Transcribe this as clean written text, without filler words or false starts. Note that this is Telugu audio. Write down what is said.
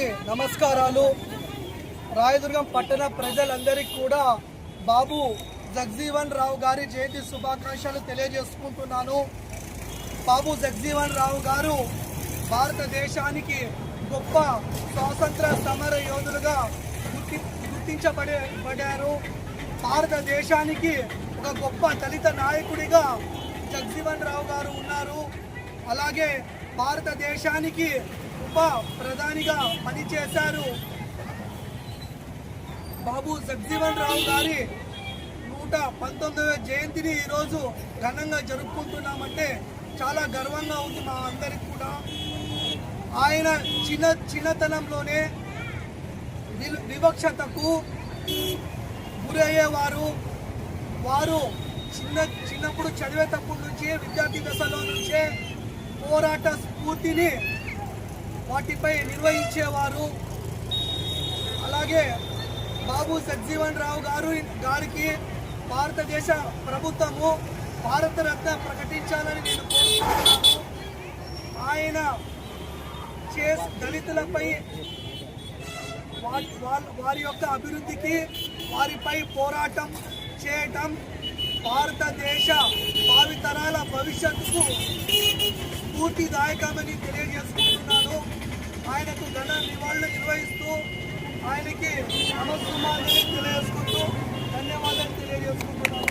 అందరికీ నమస్కారాలు. రాయదుర్గం పట్టణ ప్రజలందరికీ కూడా బాబు జగజీవన్ రావు గారి జయంతి శుభాకాంక్షలు తెలియజేసుకుంటున్నాను. బాబు జగజీవన్ రావు గారు భారతదేశానికి గొప్ప స్వాతంత్ర సమర యోధులుగా గుర్తించబడారు. భారతదేశానికి ఒక గొప్ప దళిత నాయకుడిగా జగజీవన్ రావు గారు ఉన్నారు. అలాగే భారతదేశానికి ఉప ప్రధానిగా పనిచేశారు. బాబు జగజీవన్ రావు గారి 119వ జయంతిని ఈరోజు ఘనంగా జరుపుకుంటున్నామంటే చాలా గర్వంగా ఉంది మా అందరికి కూడా. ఆయన చిన్నతనంలోనే వివక్షతకు గురయ్యేవారు. వారు చిన్నప్పుడు చదివేటప్పటి నుంచే విద్యార్థి దశలో నుంచే పోరాట స్ఫూర్తిని వాటిపై నిర్వహించేవారు. అలాగే బాబు జగజీవన్ రావు గారికి భారతదేశ ప్రభుత్వము భారతరత్న ప్రకటించాలని నేను కోరుకుంటున్నాను. ఆయన దళితులపై వారి యొక్క అభివృద్ధికి వారిపై పోరాటం చేయటం భారతదేశ భావితరాల భవిష్యత్తుకు స్ఫూర్తిదాయకమని తెలియజేసుకుంటున్నాను. ఆయనకు ఘన నివాళులు నిర్వహిస్తూ ఆయనకి నమస్కారాలు తెలియజేసుకుంటూ ధన్యవాదాలు తెలియజేసుకుంటున్నాను.